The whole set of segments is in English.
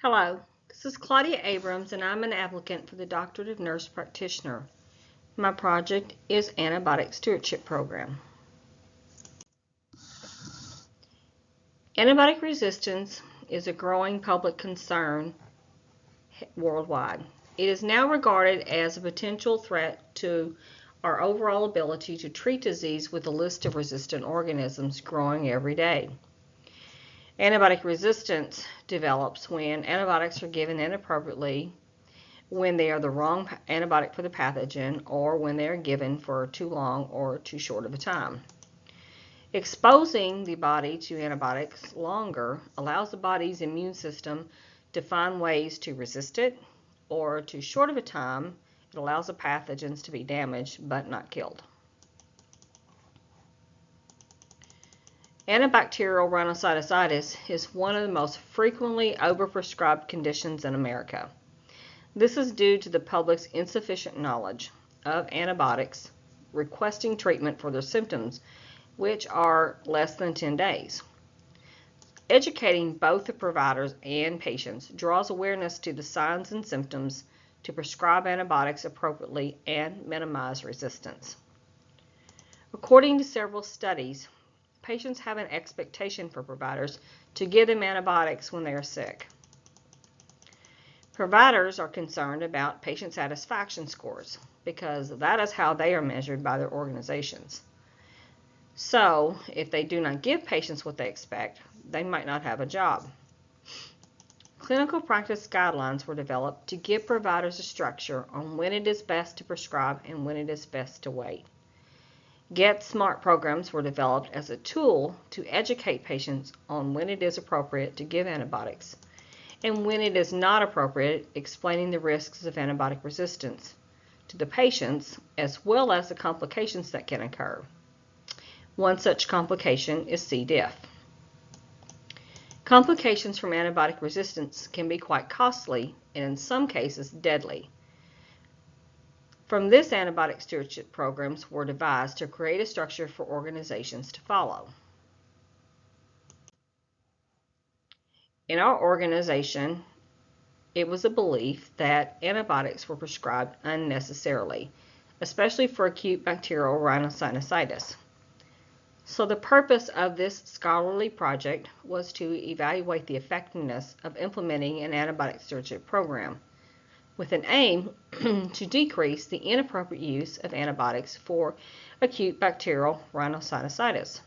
Hello, this is Claudia Abrams and I'm an applicant for the Doctorate of Nurse Practitioner. My project is Antibiotic Stewardship Program. Antibiotic resistance is a growing public concern worldwide. It is now regarded as a potential threat to our overall ability to treat disease with a list of resistant organisms growing every day. Antibiotic resistance develops when antibiotics are given inappropriately, when they are the wrong antibiotic for the pathogen, or when they are given for too long or too short of a time. Exposing the body to antibiotics longer allows the body's immune system to find ways to resist it, or too short of a time, it allows the pathogens to be damaged but not killed. Antibacterial rhinosinusitis is one of the most frequently overprescribed conditions in America. This is due to the public's insufficient knowledge of antibiotics requesting treatment for their symptoms, which are less than 10 days. Educating both the providers and patients draws awareness to the signs and symptoms to prescribe antibiotics appropriately and minimize resistance. According to several studies, patients have an expectation for providers to give them antibiotics when they are sick. Providers are concerned about patient satisfaction scores because that is how they are measured by their organizations. So, if they do not give patients what they expect, they might not have a job. Clinical practice guidelines were developed to give providers a structure on when it is best to prescribe and when it is best to wait. Get Smart programs were developed as a tool to educate patients on when it is appropriate to give antibiotics and when it is not appropriate, explaining the risks of antibiotic resistance to the patients as well as the complications that can occur. One such complication is C. diff. Complications from antibiotic resistance can be quite costly and in some cases deadly. From this, antibiotic stewardship programs were devised to create a structure for organizations to follow. In our organization, it was a belief that antibiotics were prescribed unnecessarily, especially for acute bacterial rhinosinusitis. So the purpose of this scholarly project was to evaluate the effectiveness of implementing an antibiotic stewardship program, with an aim to decrease the inappropriate use of antibiotics for acute bacterial rhinosinusitis.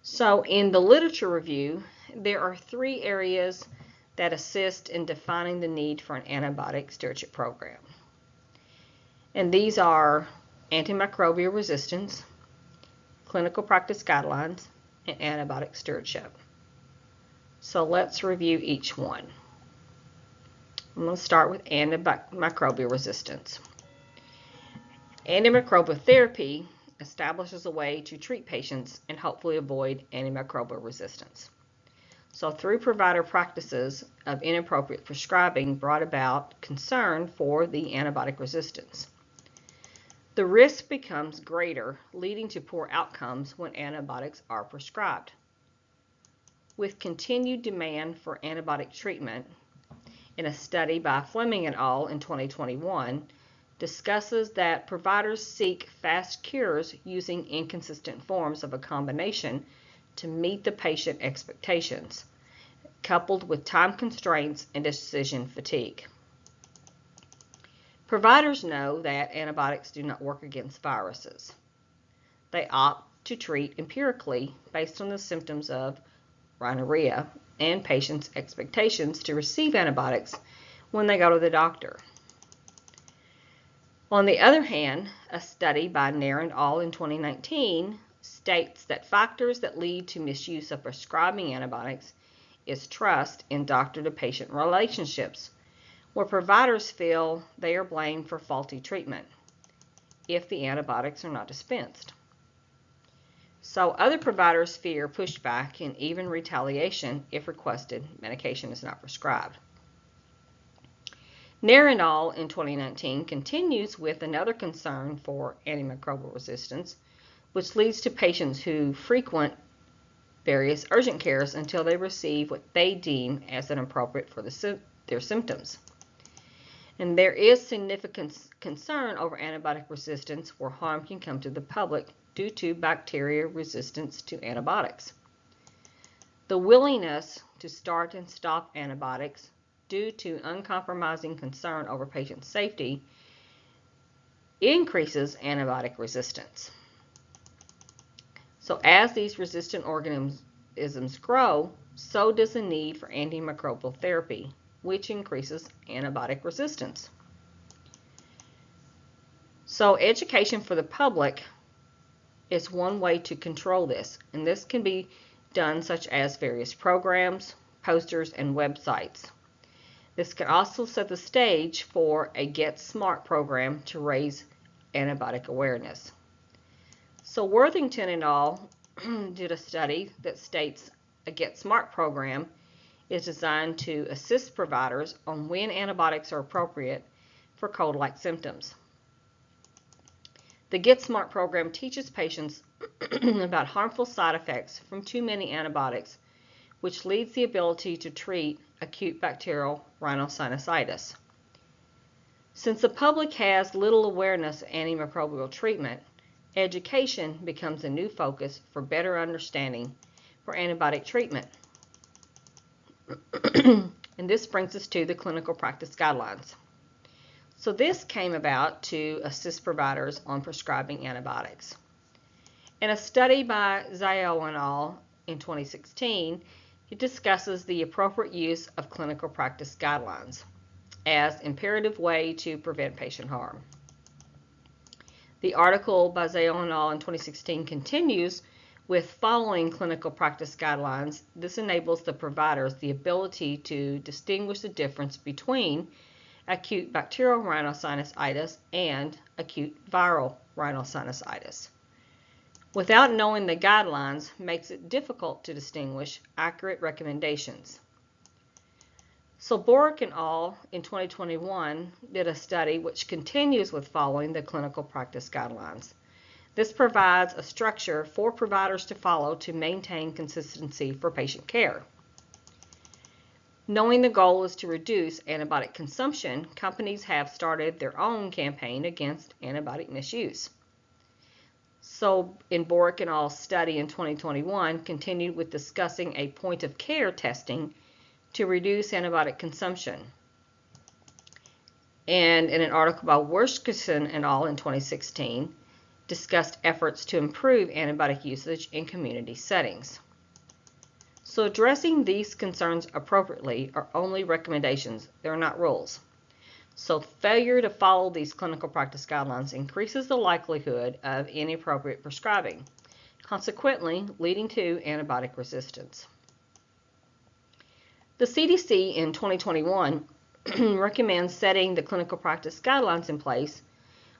So in the literature review, there are 3 areas that assist in defining the need for an antibiotic stewardship program. And these are antimicrobial resistance, clinical practice guidelines, and antibiotic stewardship. So let's review each one. I'm going to start with antimicrobial resistance. Antimicrobial therapy establishes a way to treat patients and hopefully avoid antimicrobial resistance. So through provider practices of inappropriate prescribing brought about concern for the antibiotic resistance. The risk becomes greater, leading to poor outcomes when antibiotics are prescribed. With continued demand for antibiotic treatment, in a study by Fleming et al. In 2021, discusses that providers seek fast cures using inconsistent forms of a combination to meet the patient expectations, coupled with time constraints and decision fatigue. Providers know that antibiotics do not work against viruses. They opt to treat empirically based on the symptoms of rhinorrhea and patients' expectations to receive antibiotics when they go to the doctor. On the other hand, a study by Nair et al. In 2019 states that factors that lead to misuse of prescribing antibiotics is trust in doctor-to-patient relationships, where providers feel they are blamed for faulty treatment if the antibiotics are not dispensed. So other providers fear pushback and even retaliation if requested medication is not prescribed. Nair et al. In 2019 continues with another concern for antimicrobial resistance, which leads to patients who frequent various urgent cares until they receive what they deem as appropriate for their symptoms. And there is significant concern over antibiotic resistance where harm can come to the public due to bacteria resistance to antibiotics. The willingness to start and stop antibiotics due to uncompromising concern over patient safety increases antibiotic resistance. So as these resistant organisms grow, so does the need for antimicrobial therapy, which increases antibiotic resistance. So education for the public is one way to control this, and this can be done such as various programs, posters, and websites. This can also set the stage for a Get Smart program to raise antibiotic awareness. So Worthington et al. Did a study that states a Get Smart program is designed to assist providers on when antibiotics are appropriate for cold-like symptoms. The Get Smart program teaches patients about harmful side effects from too many antibiotics, which leads the ability to treat acute bacterial rhinosinusitis. Since the public has little awareness of antimicrobial treatment, education becomes a new focus for better understanding for antibiotic treatment. And this brings us to the clinical practice guidelines. So this came about to assist providers on prescribing antibiotics. In a study by Zhao et al. In 2016, it discusses the appropriate use of clinical practice guidelines as imperative way to prevent patient harm. The article by Zhao et al. In 2016 continues with following clinical practice guidelines. This enables the providers the ability to distinguish the difference between acute bacterial rhinosinusitis and acute viral rhinosinusitis. Without knowing the guidelines makes it difficult to distinguish accurate recommendations. So Boric et al. In 2021 did a study which continues with following the clinical practice guidelines. This provides a structure for providers to follow to maintain consistency for patient care. Knowing the goal is to reduce antibiotic consumption, companies have started their own campaign against antibiotic misuse. So in Boric et al.'s study in 2021 continued with discussing a point of care testing to reduce antibiotic consumption. And in an article by Worthington et al. In 2016 discussed efforts to improve antibiotic usage in community settings. So addressing these concerns appropriately are only recommendations, they're not rules. So failure to follow these clinical practice guidelines increases the likelihood of inappropriate prescribing, consequently leading to antibiotic resistance. The CDC in 2021 recommends setting the clinical practice guidelines in place,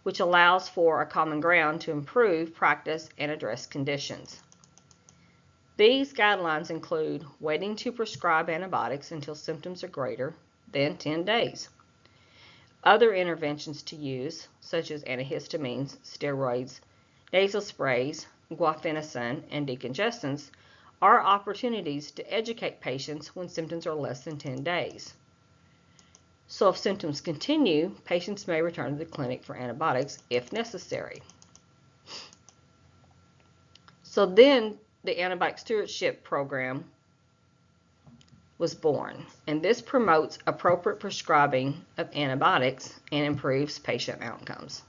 which allows for a common ground to improve practice and address conditions. These guidelines include waiting to prescribe antibiotics until symptoms are greater than 10 days. Other interventions to use, such as antihistamines, steroids, nasal sprays, guaifenesin, and decongestants, are opportunities to educate patients when symptoms are less than 10 days. So if symptoms continue, patients may return to the clinic for antibiotics if necessary. So then the Antibiotic Stewardship program was born, and this promotes appropriate prescribing of antibiotics and improves patient outcomes.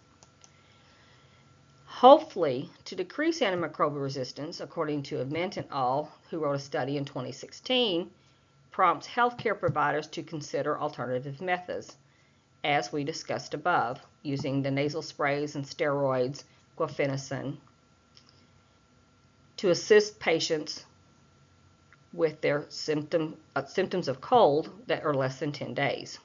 Hopefully, to decrease antimicrobial resistance, according to Ament et al., who wrote a study in 2016, prompts healthcare providers to consider alternative methods, as we discussed above, using the nasal sprays and steroids, guaifenesin, to assist patients with their symptoms of cold that are less than 10 days.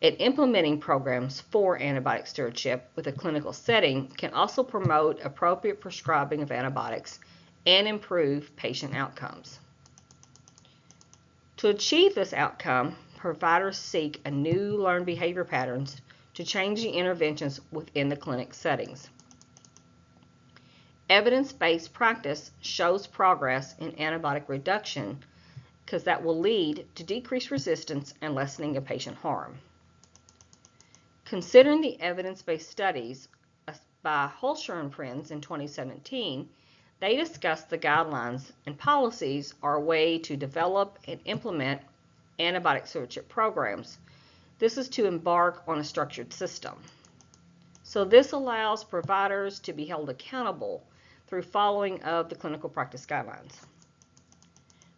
And implementing programs for antibiotic stewardship with a clinical setting can also promote appropriate prescribing of antibiotics and improve patient outcomes. To achieve this outcome, providers seek a new learned behavior patterns to change the interventions within the clinic settings. Evidence-based practice shows progress in antibiotic reduction because that will lead to decreased resistance and lessening of patient harm. Considering the evidence-based studies by Holscher and Friends in 2017, they discussed the guidelines and policies are a way to develop and implement antibiotic stewardship programs. This is to embark on a structured system. So this allows providers to be held accountable through following of the clinical practice guidelines.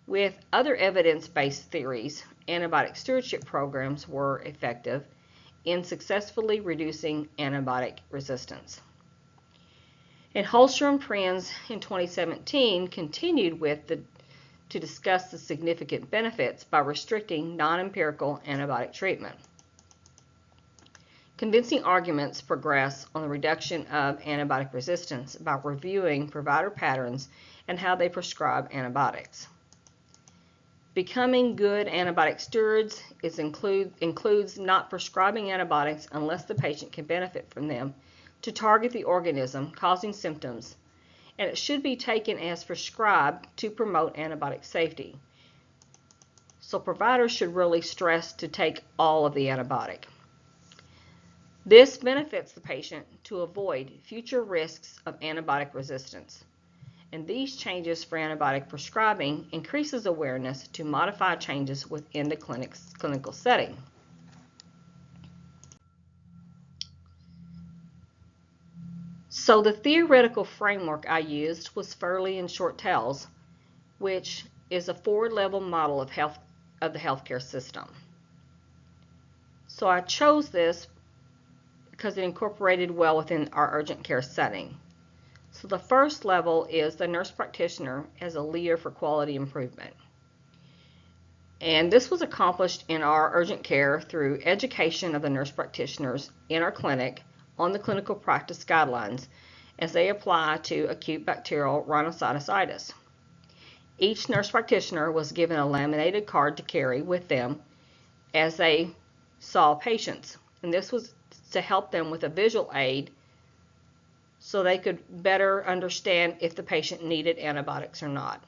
With other evidence-based theories, antibiotic stewardship programs were effective in successfully reducing antibiotic resistance. And Holscher and Friends in 2017 continued to discuss the significant benefits by restricting non-empirical antibiotic treatment. Convincing arguments progress on the reduction of antibiotic resistance by reviewing provider patterns and how they prescribe antibiotics. Becoming good antibiotic stewards includes not prescribing antibiotics unless the patient can benefit from them to target the organism causing symptoms, and it should be taken as prescribed to promote antibiotic safety. So providers should really stress to take all of the antibiotic. This benefits the patient to avoid future risks of antibiotic resistance. And these changes for antibiotic prescribing increases awareness to modify changes within the clinical setting. So the theoretical framework I used was Furley and Shortell's, which is a forward-level model of the healthcare system. So I chose this because it incorporated well within our urgent care setting. So the first level is the nurse practitioner as a leader for quality improvement. And this was accomplished in our urgent care through education of the nurse practitioners in our clinic on the clinical practice guidelines as they apply to acute bacterial rhinosinusitis. Each nurse practitioner was given a laminated card to carry with them as they saw patients. And this was to help them with a visual aid so they could better understand if the patient needed antibiotics or not.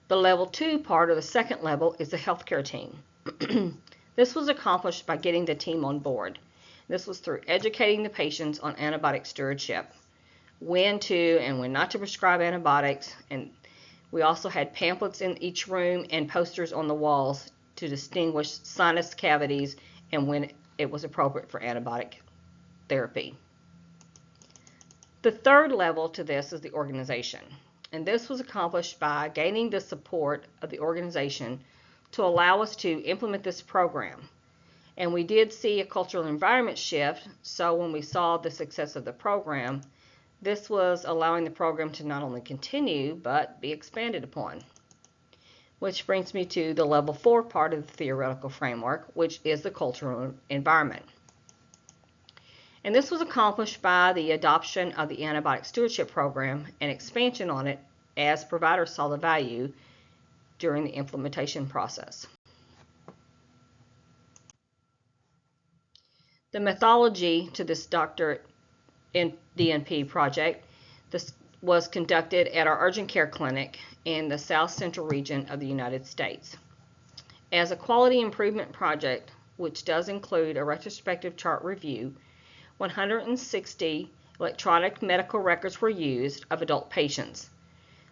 The level 2 part, or the second level, is the healthcare team. This was accomplished by getting the team on board. This was through educating the patients on antibiotic stewardship, when to and when not to prescribe antibiotics, and we also had pamphlets in each room and posters on the walls to distinguish sinus cavities and when it was appropriate for antibiotic therapy. The third level to this is the organization, and this was accomplished by gaining the support of the organization to allow us to implement this program. And we did see a cultural environment shift, so when we saw the success of the program, this was allowing the program to not only continue but be expanded upon. Which brings me to the level 4 part of the theoretical framework, which is the cultural environment. And this was accomplished by the adoption of the antibiotic stewardship program and expansion on it as providers saw the value during the implementation process. The methodology to this doctorate in DNP project, this was conducted at our urgent care clinic in the South Central region of the United States. As a quality improvement project, which does include a retrospective chart review, 160 electronic medical records were used of adult patients.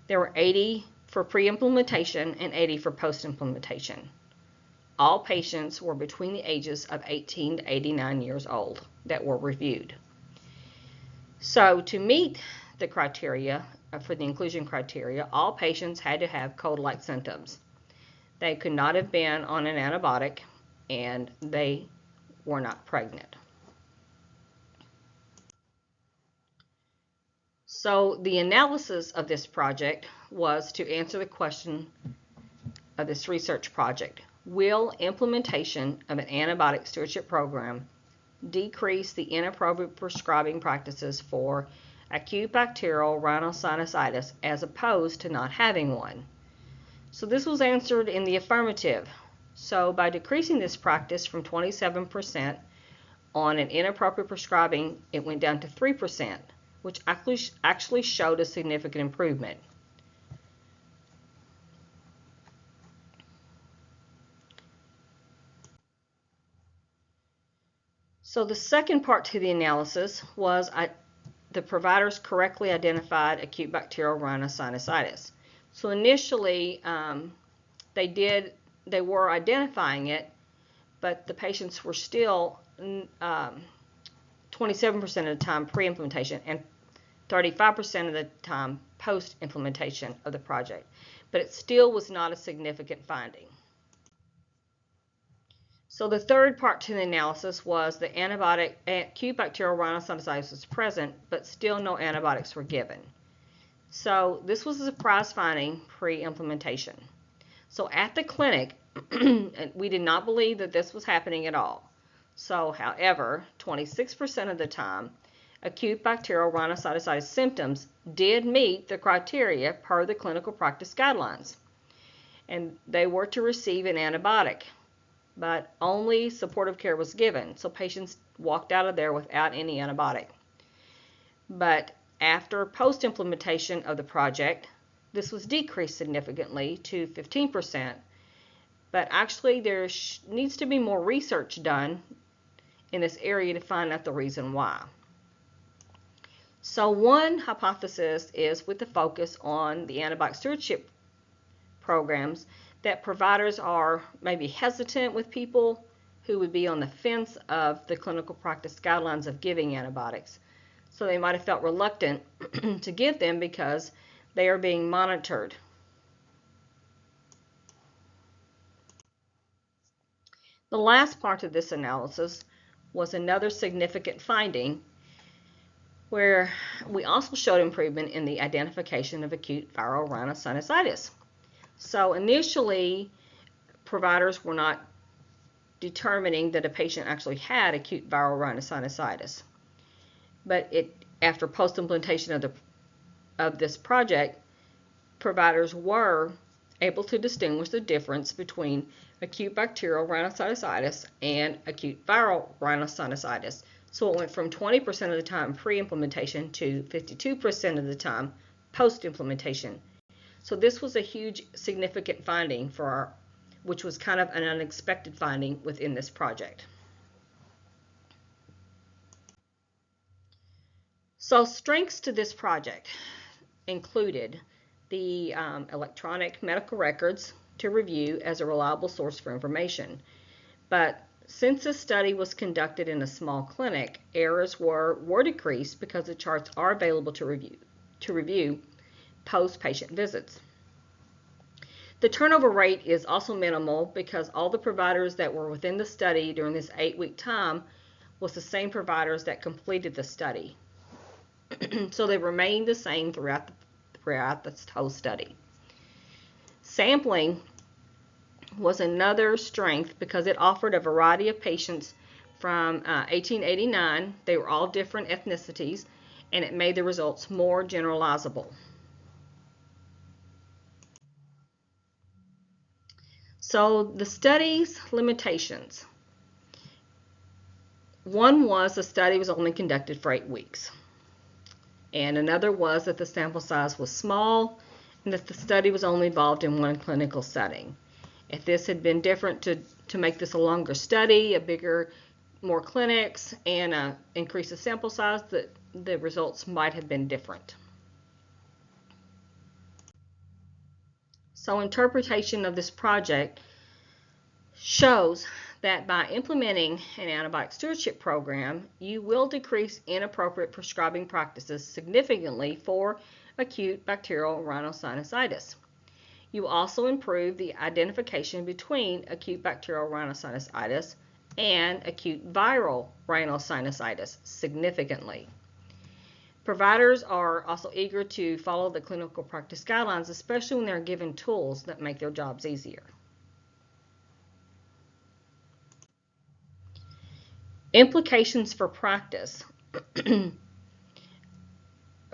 There were 80 for pre-implementation and 80 for post-implementation. All patients were between the ages of 18 to 89 years old that were reviewed. So to meet the criteria for the inclusion criteria, all patients had to have cold-like symptoms. They could not have been on an antibiotic, and they were not pregnant. So the analysis of this project was to answer the question of this research project: will implementation of an antibiotic stewardship program decrease the inappropriate prescribing practices for acute bacterial rhinosinusitis as opposed to not having one? So this was answered in the affirmative. So by decreasing this practice from 27% on an inappropriate prescribing, it went down to 3%, which actually showed a significant improvement. So the second part to the analysis was the providers correctly identified acute bacterial rhinosinusitis. So initially, they were identifying it, but the patients were still 27% of the time pre-implementation and 35% of the time post-implementation of the project. But it still was not a significant finding. So the third part to the analysis was the acute bacterial rhinosinusitis was present, but still no antibiotics were given. So this was a surprise finding pre-implementation. So at the clinic, we did not believe that this was happening at all. So, however, 26% of the time, acute bacterial rhinosinusitis symptoms did meet the criteria per the clinical practice guidelines. And they were to receive an antibiotic, but only supportive care was given. So patients walked out of there without any antibiotic. But after post-implementation of the project, this was decreased significantly to 15%. But actually, there needs to be more research done in this area to find out the reason why. So one hypothesis is, with the focus on the antibiotic stewardship programs, that providers are maybe hesitant with people who would be on the fence of the clinical practice guidelines of giving antibiotics. So they might have felt reluctant to give them because they are being monitored. The last part of this analysis was another significant finding where we also showed improvement in the identification of acute viral rhinosinusitis. So initially, providers were not determining that a patient actually had acute viral rhinosinusitis. But after post-implementation of this project, providers were able to distinguish the difference between acute bacterial rhinosinusitis and acute viral rhinosinusitis. So it went from 20% of the time pre-implementation to 52% of the time post-implementation. So this was a huge, significant finding which was kind of an unexpected finding within this project. So strengths to this project included the electronic medical records to review as a reliable source for information. But since this study was conducted in a small clinic, errors were decreased because the charts are available to review post-patient visits. The turnover rate is also minimal because all the providers that were within the study during this 8-week time was the same providers that completed the study. So they remained the same throughout this whole study. Sampling was another strength because it offered a variety of patients from 1889. They were all different ethnicities, and it made the results more generalizable. So the study's limitations. One was the study was only conducted for 8 weeks. And another was that the sample size was small and that the study was only involved in one clinical setting. If this had been different to make this a longer study, more clinics, and increase the sample size, the results might have been different. So interpretation of this project shows that by implementing an antibiotic stewardship program, you will decrease inappropriate prescribing practices significantly for acute bacterial rhinosinusitis. You also improve the identification between acute bacterial rhinosinusitis and acute viral rhinosinusitis significantly. Providers are also eager to follow the clinical practice guidelines, especially when they're given tools that make their jobs easier. Implications for practice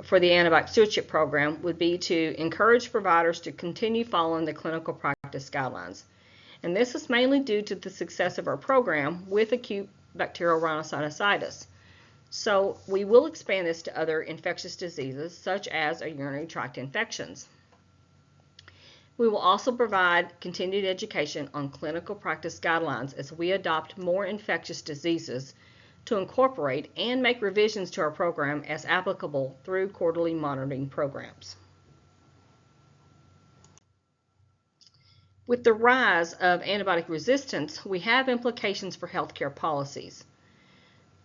for the antibiotic stewardship program would be to encourage providers to continue following the clinical practice guidelines. And this is mainly due to the success of our program with acute bacterial rhinosinusitis. So we will expand this to other infectious diseases such as urinary tract infections. We will also provide continued education on clinical practice guidelines as we adopt more infectious diseases to incorporate and make revisions to our program as applicable through quarterly monitoring programs. With the rise of antibiotic resistance, we have implications for healthcare policies.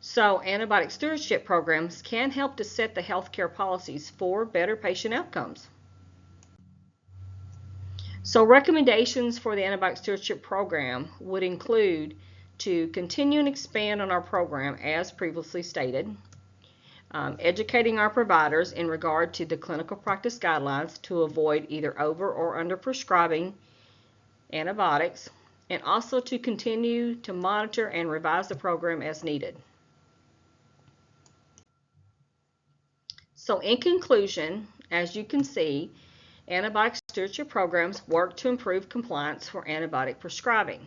So antibiotic stewardship programs can help to set the healthcare policies for better patient outcomes. So recommendations for the antibiotic stewardship program would include to continue and expand on our program as previously stated, educating our providers in regard to the clinical practice guidelines to avoid either over or under prescribing antibiotics, and also to continue to monitor and revise the program as needed. So in conclusion, as you can see, antibiotic stewardship programs work to improve compliance for antibiotic prescribing.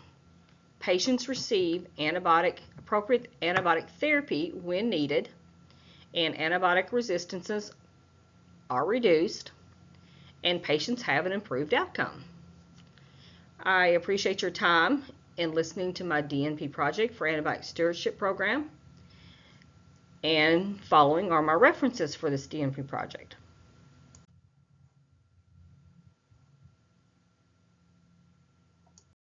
Patients receive appropriate antibiotic therapy when needed, and antibiotic resistances are reduced, and patients have an improved outcome. I appreciate your time in listening to my DNP project for antibiotic stewardship program, and following are my references for this DNP project.